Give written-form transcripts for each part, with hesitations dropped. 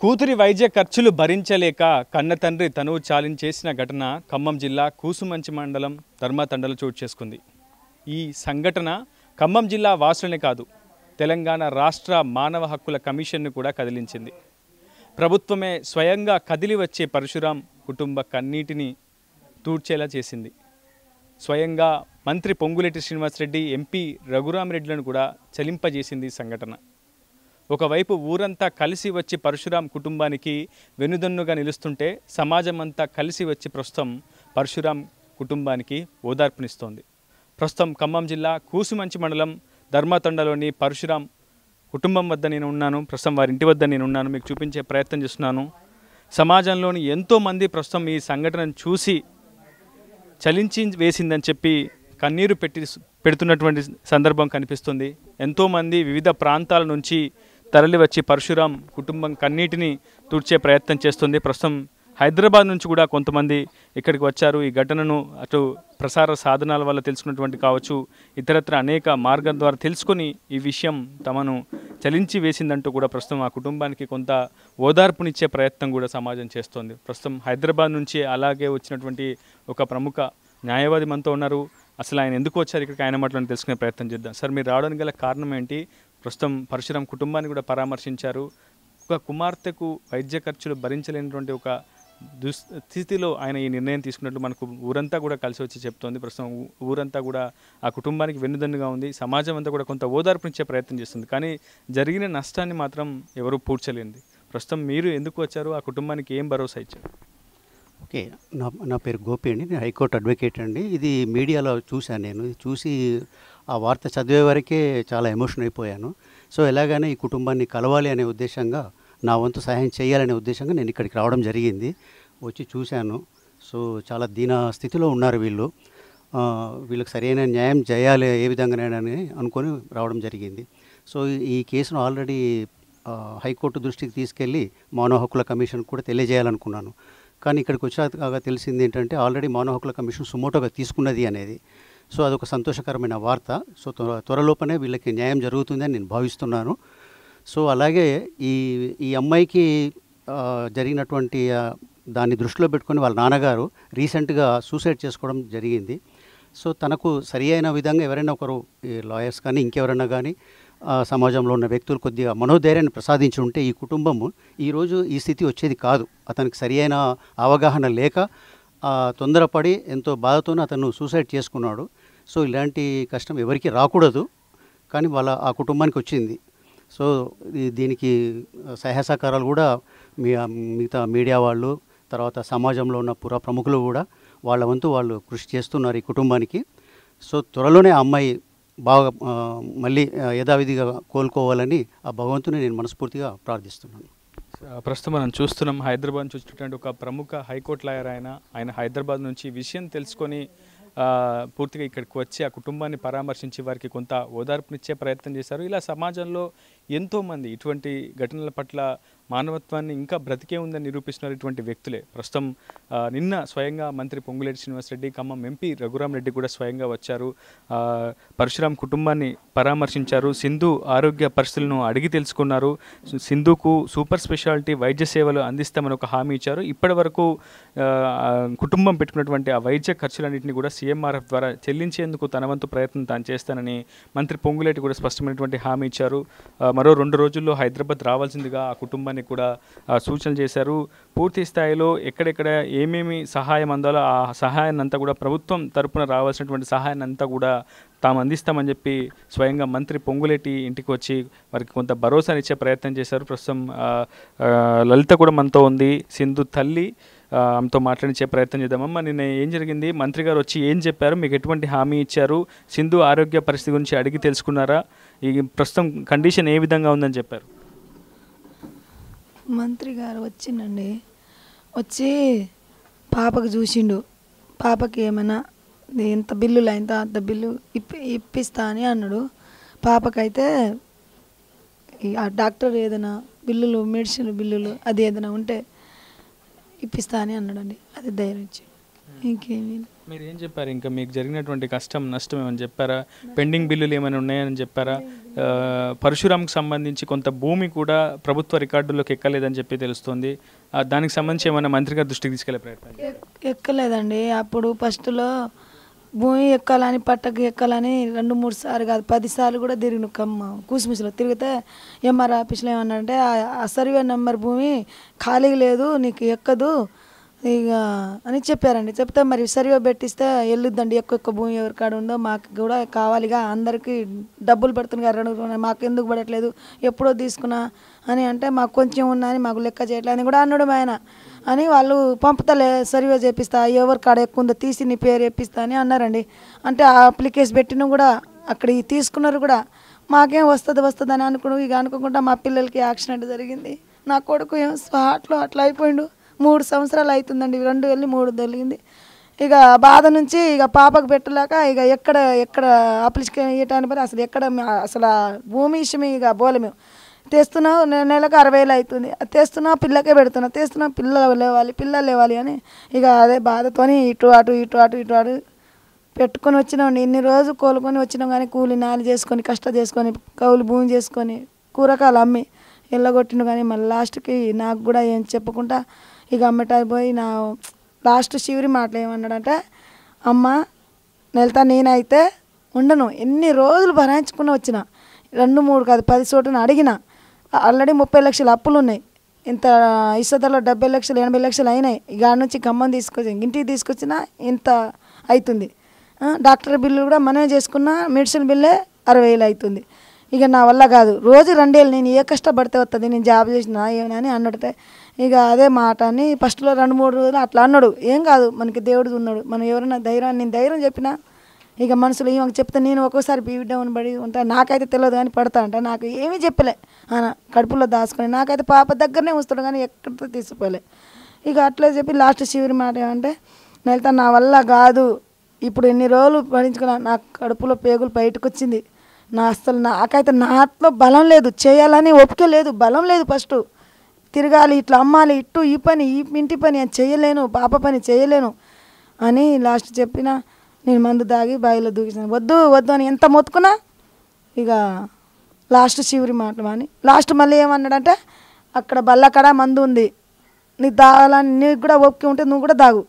కూతురి వైద్య ఖర్చులు భరించలేక కన్నతండ్రి తనువు చాలించేసిన ఘటన ఖమ్మం జిల్లా కూసుమంచి మండలం ధర్మతండలో చోటు చేసుకుంది. ఈ సంఘటన ఖమ్మం జిల్లా వాసులనే కాదు, తెలంగాణ రాష్ట్ర మానవ హక్కుల కమిషన్ను కూడా కదిలించింది. ప్రభుత్వమే స్వయంగా కదిలి వచ్చే పరశురాం కుటుంబ కన్నీటిని తూడ్చేలా చేసింది. స్వయంగా మంత్రి పొంగులేటి శ్రీనివాసరెడ్డి, ఎంపీ రఘురామిరెడ్డిలను కూడా చలింపజేసింది ఈ సంఘటన. ఒకవైపు ఊరంతా కలిసి వచ్చి పరశురాం కుటుంబానికి వెనుదన్నుగా నిలుస్తుంటే, సమాజం అంతా కలిసి వచ్చి ప్రస్తుతం పరశురాం కుటుంబానికి ఓదార్పునిస్తోంది. ప్రస్తుతం ఖమ్మం జిల్లా కూసుమంచి మండలం ధర్మతండలోని పరశురాం కుటుంబం వద్ద నేను ఉన్నాను. ప్రస్తుతం వారి ఇంటి వద్ద నేను ఉన్నాను, మీకు చూపించే ప్రయత్నం చేస్తున్నాను. సమాజంలోని ఎంతోమంది ప్రస్తుతం ఈ సంఘటనను చూసి చలించి వేసిందని చెప్పి కన్నీరు పెడుతున్నటువంటి సందర్భం కనిపిస్తుంది. ఎంతోమంది వివిధ ప్రాంతాల నుంచి తరలి వచ్చి పరశురాం కుటుంబం కన్నీటిని తుడిచే ప్రయత్నం చేస్తుంది. ప్రస్తుతం హైదరాబాద్ నుంచి కూడా కొంతమంది ఇక్కడికి వచ్చారు. ఈ ఘటనను అటు ప్రసార సాధనాల వల్ల తెలుసుకున్నటువంటి కావచ్చు, ఇతరత్ర అనేక మార్గం ద్వారా తెలుసుకొని ఈ విషయం తమను చలించి వేసిందంటూ కూడా ప్రస్తుతం ఆ కుటుంబానికి కొంత ఓదార్పునిచ్చే ప్రయత్నం కూడా సమాజం చేస్తోంది. ప్రస్తుతం హైదరాబాద్ నుంచి అలాగే వచ్చినటువంటి ఒక ప్రముఖ న్యాయవాది మనతో ఉన్నారు. అసలు ఆయన ఎందుకు వచ్చారు ఇక్కడికి, ఆయన మాటలను తెలుసుకునే ప్రయత్నం చేద్దాం. సార్, మీరు రావడానికి గల కారణం ఏంటి? ప్రస్తుతం పరశురాం కుటుంబాన్ని కూడా పరామర్శించారు. ఒక కుమార్తెకు వైద్య ఖర్చులు భరించలేనటువంటి ఒక దుస్థితిలో ఆయన ఈ నిర్ణయం తీసుకున్నట్లు మనకు ఊరంతా కూడా కలిసి వచ్చి చెప్తోంది. ప్రస్తుతం ఊరంతా కూడా ఆ కుటుంబానికి వెన్నుదన్నుగా ఉంది. సమాజం అంతా కూడా కొంత ఓదార్పునిచ్చే ప్రయత్నం చేస్తుంది. కానీ జరిగిన నష్టాన్ని మాత్రం ఎవరూ పూడ్చలేంది. ప్రస్తుతం మీరు ఎందుకు వచ్చారు? ఆ కుటుంబానికి ఏం భరోసా ఇచ్చారు? ఓకే, నా పేరు గోపి అండి. నేను హైకోర్టు అడ్వకేట్ అండి. ఇది మీడియాలో చూశాను. నేను చూసి ఆ వార్త చదివే వరకే చాలా ఎమోషన్ అయిపోయాను. సో ఎలాగైనా ఈ కుటుంబాన్ని కలవాలి అనే ఉద్దేశంగా, నా వంతు సహాయం చేయాలనే ఉద్దేశంగా నేను ఇక్కడికి రావడం జరిగింది. వచ్చి చూశాను. సో చాలా దీన స్థితిలో ఉన్నారు వీళ్ళు. వీళ్ళకి సరైన న్యాయం చేయాలి ఏ విధంగానైనా అనుకొని రావడం జరిగింది. సో ఈ కేసును ఆల్రెడీ హైకోర్టు దృష్టికి తీసుకెళ్ళి మానవ హక్కుల కమిషన్ కూడా తెలియజేయాలనుకున్నాను. కానీ ఇక్కడికి వచ్చాక తెలిసింది ఏంటంటే ఆల్రెడీ మానవ హక్కుల కమిషన్ సుమోటోగా తీసుకున్నది అనేది. సో అదొక సంతోషకరమైన వార్త. సో త్వరలోపనే వీళ్ళకి న్యాయం జరుగుతుందని నేను భావిస్తున్నాను. సో అలాగే ఈ అమ్మాయికి జరిగినటువంటి దాన్ని దృష్టిలో పెట్టుకొని వాళ్ళ నాన్నగారు రీసెంట్గా సూసైడ్ చేసుకోవడం జరిగింది. సో తనకు సరి అయిన విధంగా ఎవరైనా ఒకరు లాయర్స్ కానీ ఇంకెవరైనా కానీ సమాజంలో ఉన్న వ్యక్తులు కొద్దిగా మనోధైర్యాన్ని ప్రసాదించి ఉంటే ఈ కుటుంబము ఈరోజు ఈ స్థితి వచ్చేది కాదు. అతనికి సరి అయిన అవగాహన లేక తొందరపడి ఎంతో బాధతోనే అతను సూసైడ్ చేసుకున్నాడు. సో ఇలాంటి కష్టం ఎవరికి రాకూడదు, కానీ ఆ కుటుంబానికి వచ్చింది. సో దీనికి సహాయ సహకారాలు కూడా మిగతా మీడియా వాళ్ళు, తర్వాత సమాజంలో ఉన్న ప్రముఖులు కూడా వాళ్ళ వంతు వాళ్ళు కృషి చేస్తున్నారు ఈ కుటుంబానికి. సో త్వరలోనే ఆ అమ్మాయి బాగా మళ్ళీ యథావిధిగా కోలుకోవాలని ఆ భగవంతుని నేను మనస్ఫూర్తిగా ప్రార్థిస్తున్నాను. ప్రస్తుతం మనం చూస్తున్నాం, హైదరాబాద్ నుంచి వచ్చినటువంటి ఒక ప్రముఖ హైకోర్టు లాయర్ ఆయన హైదరాబాద్ నుంచి విషయం తెలుసుకొని పూర్తిగా ఇక్కడికి వచ్చి ఆ కుటుంబాన్ని పరామర్శించి వారికి కొంత ఓదార్పునిచ్చే ప్రయత్నం చేశారు. ఇలా సమాజంలో ఎంతోమంది ఇటువంటి ఘటనల పట్ల మానవత్వాన్ని ఇంకా బ్రతికే ఉందని నిరూపిస్తున్నారు ఇటువంటి వ్యక్తులే. ప్రస్తుతం నిన్న స్వయంగా మంత్రి పొంగులేటి శ్రీనివాసరెడ్డి, ఖమ్మం ఎంపీ రఘురామిరెడ్డి కూడా స్వయంగా వచ్చారు. పరశురాం కుటుంబాన్ని పరామర్శించారు. సింధు ఆరోగ్య పరిస్థితులను అడిగి తెలుసుకున్నారు. సింధుకు సూపర్ స్పెషాలిటీ వైద్య సేవలు అందిస్తామని ఒక హామీ ఇచ్చారు. ఇప్పటి వరకు కుటుంబం పెట్టుకున్నటువంటి ఆ వైద్య ఖర్చులన్నింటినీ కూడా సీఎంఆర్ఎఫ్ ద్వారా చెల్లించేందుకు తన వంతు ప్రయత్నం తాను చేస్తానని మంత్రి పొంగులేటి కూడా స్పష్టమైనటువంటి హామీ ఇచ్చారు. మరో 2 రోజుల్లో హైదరాబాద్ రావాల్సిందిగా ఆ కుటుంబానికి కూడా సూచనలు చేశారు. పూర్తి స్థాయిలో ఎక్కడెక్కడ ఏమేమి సహాయం అందాలో ఆ సహాయాన్ని అంతా కూడా ప్రభుత్వం తరపున రావాల్సినటువంటి సహాయాన్ని అంతా కూడా తాము అందిస్తామని చెప్పి స్వయంగా మంత్రి పొంగులేటి ఇంటికి వచ్చి వారికి కొంత భరోసానిచ్చే ప్రయత్నం చేశారు. ప్రస్తుతం లలిత కూడా మనతో ఉంది, సింధు తల్లి. ఆమెతో మాట్లాడించే ప్రయత్నం చేద్దామమ్మా. నిన్న ఏం జరిగింది? మంత్రి గారు వచ్చి ఏం చెప్పారు? మీకు ఎటువంటి హామీ ఇచ్చారు? సింధు ఆరోగ్య పరిస్థితి గురించి అడిగి తెలుసుకున్నారా? ఈ ప్రస్తుతం కండిషన్ ఏ విధంగా ఉందని చెప్పారు? మంత్రి గారు వచ్చిండండి, వచ్చి పాపకు చూసిండు. పాపకి ఏమైనా ఎంత బిల్లులు అయిందో అంత బిల్లు ఇప్పిస్తా అని అన్నాడు. పాపకైతే ఆ డాక్టర్ ఏదైనా బిల్లులు, మెడిసిన్ బిల్లులు అది ఏదైనా ఉంటే ఇప్పిస్తా అని అన్నాడండి. అది ధైర్యం ఇచ్చి ఇంకేమీ. మీరు ఏం చెప్పారు? ఇంకా మీకు జరిగినటువంటి కష్టం నష్టం ఏమని చెప్పారా? పెండింగ్ బిల్లులు ఏమైనా ఉన్నాయని చెప్పారా? పరశురాంకి సంబంధించి కొంత భూమి కూడా ప్రభుత్వ రికార్డుల్లోకి ఎక్కలేదని చెప్పి తెలుస్తుంది. దానికి సంబంధించి ఏమైనా మంత్రి గారి దృష్టికి తీసుకెళ్లే ప్రయత్నం? ఎక్కలేదండి. అప్పుడు ఫస్ట్లో భూమి ఎక్కాలని పట్టకు ఎక్కాలని 2-3 సార్లు కాదు 10 సార్లు కూడా తిరిగిన కూసుమిసిలో తిరిగితే ఎంఆర్ ఆఫీస్లో ఏమన్నారంటే ఆ సర్వే నెంబర్ భూమి ఖాళీగా లేదు, నీకు ఎక్కదు ఇక అని చెప్పారండి. చెప్తే మరి సర్వే పెట్టిస్తే వెళ్ళొద్దండి, ఎక్కువ భూమి ఎవరి కాడ ఉందో మాకు కూడా కావాలిగా, అందరికీ డబ్బులు పెడుతున్నారు, మాకు ఎందుకు పడట్లేదు, ఎప్పుడో తీసుకున్నా అని అంటే మాకు కొంచెం ఉన్నా అని మాకు లెక్క చేయట్లేదు అని కూడా అన్నాడు ఆయన. అని వాళ్ళు పంపుతలే సర్వే చేపిస్తా, ఎవరి కాడ ఎక్కువ ఉందో తీసి నీ పేరు వేపిస్తా అని అన్నారండి. అంటే ఆ అప్లికేషన్ పెట్టిన కూడా అక్కడ తీసుకున్నారు కూడా. మాకేం వస్తుంది అని ఇక అనుకోకుండా మా పిల్లలకి యాక్సిడెంట్ జరిగింది. నా కొడుకు ఏం స్పాట్లో అట్లా అయిపోయిండు. 3 సంవత్సరాలు అవుతుందండి, 2 వెళ్ళి 3 జరిగింది. ఇక బాధ నుంచి ఇక పాపకు పెట్టలేక ఇక ఎక్కడ అప్లికేషన్ ఇవ్వటానికి అసలు ఎక్కడ అసలు భూమి విషయం ఇక బోలే మేము తెస్తున్నాం, నెలకు 60,000 అవుతుంది, తెస్తున్నా పిల్లకే తెస్తున్నా పిల్లలు లేవాలి అని ఇక అదే బాధతోని ఇటు అటు పెట్టుకొని వచ్చినాం. ఇన్ని రోజు కోలుకొని వచ్చినాం కానీ కూలి నాలి చేసుకొని కష్టం చేసుకొని కౌలు భూమి చేసుకొని కూరగాయలు అమ్మి వెళ్ళగొట్టిన కానీ మళ్ళీ లాస్ట్కి నాకు కూడా ఏం చెప్పకుండా ఇక అమ్మటాయి నా లాస్ట్ చివరి మాటలు ఏమన్నాడంటే, అమ్మ నెలతా నేనైతే ఉండను, ఎన్ని రోజులు భరాయించుకుని వచ్చిన 2-3 కాదు 10 చోట్ల అడిగిన. ఆల్రెడీ 30 లక్షల అప్పులు ఉన్నాయి, ఇంత ఇసుదలో 70 లక్షలు 80 లక్షలు అయినాయి. ఇక నుంచి ఖమ్మం ఇంటికి తీసుకొచ్చినా ఇంత అవుతుంది. డాక్టర్ బిల్లు కూడా మనమే చేసుకున్నా, మెడిసిన్ బిల్లే 60,000 అవుతుంది. ఇక నా వల్ల కాదు, రోజు 2 ఏళ్ళు నేను ఏ కష్టపడితే వస్తుంది, నేను జాబ్ చేసినా ఏమని అన్నట్టే. ఇక అదే మాట అని ఫస్ట్లో 2-3 రోజులు అట్లా అన్నాడు. ఏం కాదు, మనకి దేవుడు ఉన్నాడు, మనం ఎవరైనా నేను ధైర్యం చెప్పినా ఇక మనసులో ఏమో చెప్తే నేను ఒక్కోసారి బీవీ డౌన్ పడి ఉంటా, నాకైతే తెలియదు కానీ పడతా అంట, నాకు ఏమీ చెప్పలే కడుపులో దాచుకొని, నాకైతే పాప దగ్గరనే వస్తాడు కానీ ఎక్కడితో తీసిపోలే. ఇక అట్లా చెప్పి లాస్ట్ చివరి మాట ఏమంటే, నెలతా నా వల్ల కాదు, ఇప్పుడు ఎన్ని రోజులు భరించుకున్నా, నా కడుపులో పేగులు బయటకు వచ్చింది, నాకైతే నాట్లో బలం లేదు, చేయాలని ఓపిక లేదు, బలం లేదు. ఫస్ట్ తిరగాలి, ఇట్లా అమ్మాలి, ఈ పని ఈ ఇంటి పని అని చేయలేను, పాప పని చేయలేను అని లాస్ట్ చెప్పిన. నేను మందు దాగి బావిలో దూకిసాను, వద్దు అని ఎంత మొత్తుకున్నా ఇక లాస్ట్ చివరి మాట అని లాస్ట్ మళ్ళీ ఏమన్నాడంటే, అక్కడ బల్లకడ మందు ఉంది, నీకు తాగాలని నీకు కూడా ఓపిక ఉంటే నువ్వు కూడా తాగు,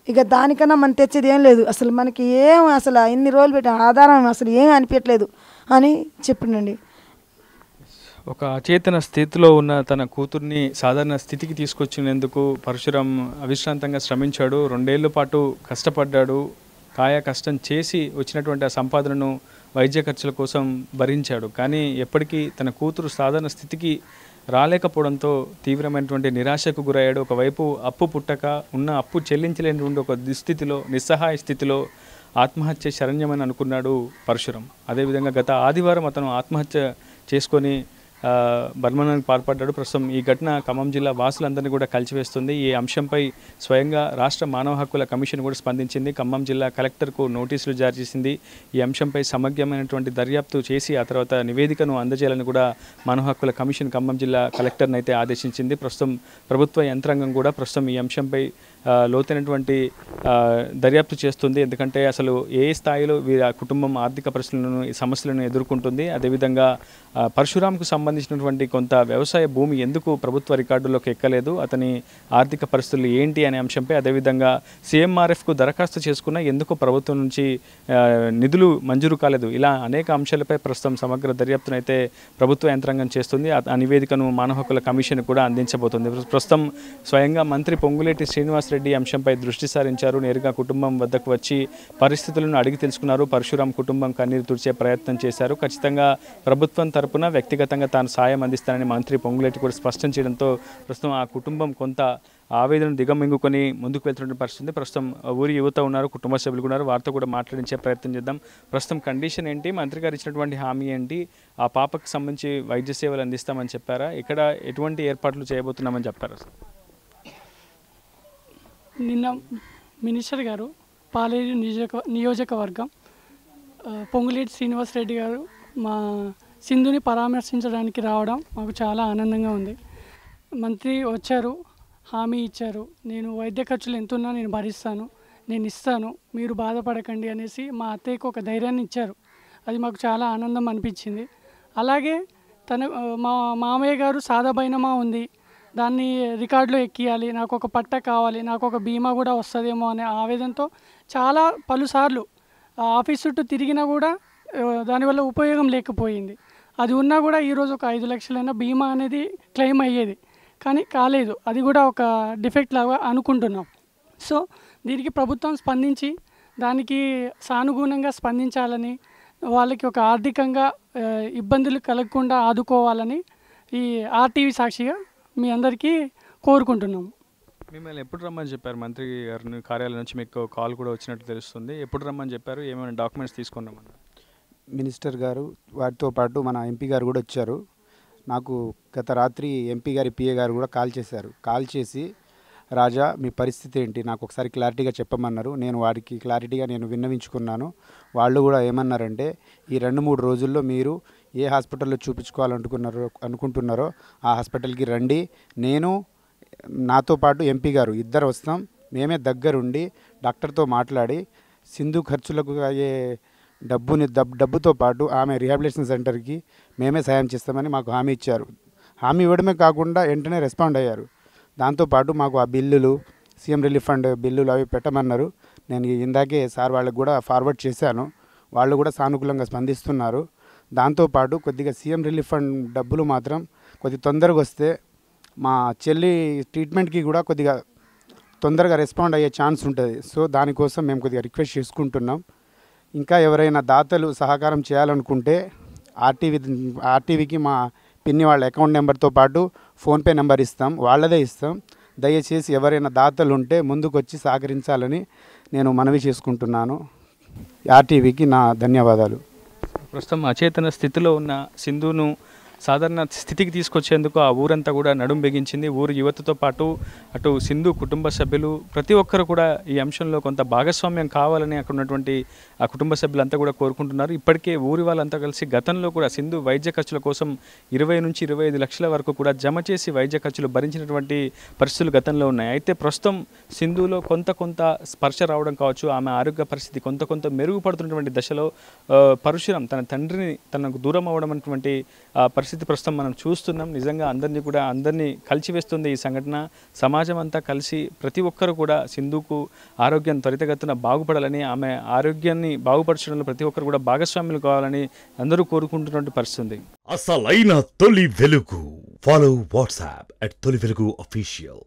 ఇక దానికన్నా మనం తెచ్చేది ఏం లేదు, అసలు మనకి ఏం అసలు ఇన్ని రోజులు పెట్టిన ఆధారం అసలు ఏం అనిపించట్లేదు అని చెప్పిండండి. ఒక అచేతన స్థితిలో ఉన్న తన కూతుర్ని సాధారణ స్థితికి తీసుకొచ్చినందుకు పరశురాం అవిశ్రాంతంగా శ్రమించాడు. 2 ఏళ్ల పాటు కష్టపడ్డాడు. కాయ కష్టం చేసి వచ్చినటువంటి ఆ సంపాదనను వైద్య ఖర్చుల కోసం భరించాడు. కానీ ఎప్పటికీ తన కూతురు సాధారణ స్థితికి రాలేకపోవడంతో తీవ్రమైనటువంటి నిరాశకు గురయ్యాడు. ఒకవైపు అప్పు పుట్టక ఉన్న అప్పు చెల్లించలేనటువంటి ఒక దుస్థితిలో, నిస్సహాయ స్థితిలో ఆత్మహత్య శరణ్యమని అనుకున్నాడు పరశురాం. అదేవిధంగా గత ఆదివారం అతను ఆత్మహత్య చేసుకొని బర్మనానికి పాల్పడ్డాడు. ప్రస్తుతం ఈ ఘటన ఖమ్మం జిల్లా వాసులందరినీ కూడా కలిసివేస్తుంది. ఈ అంశంపై స్వయంగా రాష్ట్ర మానవ హక్కుల కమిషన్ కూడా స్పందించింది. ఖమ్మం జిల్లా కలెక్టర్కు నోటీసులు జారీ చేసింది. ఈ అంశంపై సమగ్రమైనటువంటి దర్యాప్తు చేసి ఆ తర్వాత నివేదికను అందజేయాలని కూడా మానవ హక్కుల కమిషన్ ఖమ్మం జిల్లా కలెక్టర్ని అయితే ఆదేశించింది. ప్రస్తుతం ప్రభుత్వ యంత్రాంగం కూడా ప్రస్తుతం ఈ అంశంపై లోతైనటువంటి దర్యాప్తు చేస్తుంది. ఎందుకంటే అసలు ఏ స్థాయిలో వీరి కుటుంబం ఆర్థిక పరిస్థితులను సమస్యలను ఎదుర్కొంటుంది, అదేవిధంగా పరశురాంకు సంబంధించినటువంటి కొంత వ్యవసాయ భూమి ఎందుకు ప్రభుత్వ రికార్డుల్లోకి ఎక్కలేదు, అతని ఆర్థిక పరిస్థితులు ఏంటి అనే అంశంపై, అదేవిధంగా సీఎంఆర్ఎఫ్కు దరఖాస్తు చేసుకున్న ఎందుకు ప్రభుత్వం నుంచి నిధులు మంజూరు కాలేదు, ఇలా అనేక అంశాలపై ప్రస్తుతం సమగ్ర దర్యాప్తును అయితే ప్రభుత్వ యంత్రాంగం చేస్తుంది. ఆ నివేదికను మానవ హక్కుల కమిషన్ కూడా అందించబోతుంది. ప్రస్తుతం స్వయంగా మంత్రి పొంగులేటి శ్రీనివాసరెడ్డి అంశంపై దృష్టి సారించారు. నేరుగా కుటుంబం వద్దకు వచ్చి పరిస్థితులను అడిగి తెలుసుకున్నారు. పరశురాం కుటుంబం కన్నీరు తుడిచే ప్రయత్నం చేశారు. ఖచ్చితంగా ప్రభుత్వం తరపున వ్యక్తిగతంగా తాను సాయం అందిస్తానని మంత్రి పొంగులేటి కూడా స్పష్టం చేయడంతో ప్రస్తుతం ఆ కుటుంబం కొంత ఆవేదన దిగమింగుకొని ముందుకు వెళ్తున్న పరిస్థితి. ప్రస్తుతం ఊరి యువత ఉన్నారు, కుటుంబ సభ్యులు ఉన్నారు, వారితో కూడా మాట్లాడించే ప్రయత్నం చేద్దాం. ప్రస్తుతం కండిషన్ ఏంటి, మంత్రి గారు ఇచ్చినటువంటి హామీ ఏంటి, ఆ పాపకు సంబంధించి వైద్య సేవలు అందిస్తామని చెప్పారా, ఇక్కడ ఎటువంటి ఏర్పాట్లు చేయబోతున్నామని చెప్పారా? నిన్న మినిస్టర్ గారు పాలేరు నియోజకవర్గం పొంగులేటి శ్రీనివాసరెడ్డి గారు మా సింధుని పరామర్శించడానికి రావడం మాకు చాలా ఆనందంగా ఉంది. మంత్రి వచ్చారు, హామీ ఇచ్చారు, నేను వైద్య ఖర్చులు ఎంతున్నా నేను భరిస్తాను, నేను ఇస్తాను, మీరు బాధపడకండి అనేసి మా అత్తయ్యకు ఒక ధైర్యాన్ని ఇచ్చారు. అది మాకు చాలా ఆనందం అనిపించింది. అలాగే మా మామయ్య గారు సాదా బైనామా ఉంది, దాన్ని రికార్డులో ఎక్కియాలి, నాకు ఒక పట్ట కావాలి, నాకు ఒక బీమా కూడా వస్తుందేమో అనే ఆవేదనతో చాలా పలుసార్లు ఆఫీస్ చుట్టూ తిరిగినా కూడా దానివల్ల ఉపయోగం లేకపోయింది. అది ఉన్నా కూడా ఈరోజు ఒక 5 లక్షలైనా బీమా అనేది క్లెయిమ్ అయ్యేది, కానీ కాలేదు. అది కూడా ఒక డిఫెక్ట్ లాగా అనుకుంటున్నాం. సో దీనికి ప్రభుత్వం స్పందించి దానికి సానుగుణంగా స్పందించాలని, వాళ్ళకి ఒక ఆర్థికంగా ఇబ్బందులు కలగకుండా ఆదుకోవాలని ఈ ఆర్టీవీ సాక్షిగా మీ అందరికీ కోరుకుంటున్నాము. మిమ్మల్ని ఎప్పుడు రమ్మని చెప్పారు? మంత్రి గారిని కార్యాలయం నుంచి మీకు కాల్ కూడా వచ్చినట్టు తెలుస్తుంది. ఎప్పుడు రమ్మని చెప్పారు? ఏమైనా డాక్యుమెంట్స్ తీసుకున్నామన్నారు? మినిస్టర్ గారు వారితో పాటు మన ఎంపీ గారు కూడా వచ్చారు. నాకు గత రాత్రి ఎంపీ గారి పిఏ గారు కూడా కాల్ చేశారు. కాల్ చేసి, రాజా మీ పరిస్థితి ఏంటి నాకు ఒకసారి క్లారిటీగా చెప్పమన్నారు. నేను వారికి క్లారిటీగా విన్నవించుకున్నాను. వాళ్ళు కూడా ఏమన్నారంటే, ఈ 2-3 రోజుల్లో మీరు ఏ హాస్పిటల్లో అనుకుంటున్నారో ఆ హాస్పిటల్కి రండి, నేను నాతో పాటు ఎంపీ గారు ఇద్దరు వస్తాం, మేమే దగ్గరుండి డాక్టర్తో మాట్లాడి సింధు ఖర్చులకు అయ్యే డబ్బుతో పాటు ఆమె రీహాబిలిటేషన్ సెంటర్కి మేమే సాయం చేస్తామని మాకు హామీ ఇచ్చారు. హామీ ఇవ్వడమే కాకుండా వెంటనే రెస్పాండ్ అయ్యారు. దాంతోపాటు మాకు ఆ బిల్లులు, సీఎం రిలీఫ్ ఫండ్ బిల్లులు అవి పెట్టమన్నారు. నేను ఇందాకే సార్ వాళ్ళకి కూడా ఫార్వర్డ్ చేశాను. వాళ్ళు కూడా సానుకూలంగా స్పందిస్తున్నారు. దాంతోపాటు కొద్దిగా సీఎం రిలీఫ్ ఫండ్ డబ్బులు మాత్రం కొద్దిగా తొందరగా వస్తే మా చెల్లి ట్రీట్మెంట్కి కూడా కొద్దిగా తొందరగా రెస్పాండ్ అయ్యే ఛాన్స్ ఉంటుంది. సో దానికోసం మేము కొద్దిగా రిక్వెస్ట్ చేసుకుంటున్నాం. ఇంకా ఎవరైనా దాతలు సహకారం చేయాలనుకుంటే ఆర్టీవీకి మా పిన్ని వాళ్ళ అకౌంట్ నెంబర్తో పాటు ఫోన్పే నెంబర్ ఇస్తాం, వాళ్ళదే ఇస్తాం. దయచేసి ఎవరైనా దాతలు ఉంటే ముందుకు వచ్చి సహకరించాలని నేను మనవి చేసుకుంటున్నాను. ఆర్టీవీకి నా ధన్యవాదాలు. ప్రస్తుతం అచేతన స్థితిలో ఉన్న సింధును సాధారణ స్థితికి తీసుకొచ్చేందుకు ఆ ఊరంతా కూడా నడుం బిగించింది. ఊరు యువతతో పాటు అటు సింధు కుటుంబ సభ్యులు ప్రతి ఒక్కరు కూడా ఈ అంశంలో కొంత భాగస్వామ్యం కావాలని అక్కడ ఉన్నటువంటి ఆ కుటుంబ సభ్యులంతా కూడా కోరుకుంటున్నారు. ఇప్పటికే ఊరి వాళ్ళంతా కలిసి గతంలో కూడా సింధు వైద్య ఖర్చుల కోసం 20 నుంచి 25 లక్షల వరకు కూడా జమ చేసి వైద్య ఖర్చులు భరించినటువంటి పరిస్థితులు గతంలో ఉన్నాయి. అయితే ప్రస్తుతం సింధులో కొంత స్పర్శ రావడం కావచ్చు, ఆమె ఆరోగ్య పరిస్థితి కొంత మెరుగుపడుతున్నటువంటి దశలో పరశురాం తన తండ్రిని తనకు దూరం అవ్వడం అనేటువంటి పరిస్థితి ప్రస్తుతం మనం చూస్తున్నాం. నిజంగా అందరినీ కలిసివేస్తుంది ఈ సంఘటన. సమాజం అంతా కలిసి ప్రతి ఒక్కరు కూడా సింధుకు ఆరోగ్యం త్వరితగతిన బాగుపడాలని, ఆమె ఆరోగ్యాన్ని బాగుపరచడంలో ప్రతి ఒక్కరు కూడా భాగస్వాములు కావాలని అందరూ కోరుకుంటున్నటువంటి పరిస్థితి. అసలైన తొలి వెలుగు. ఫాలో వాట్సాప్ @తొలి వెలుగు official.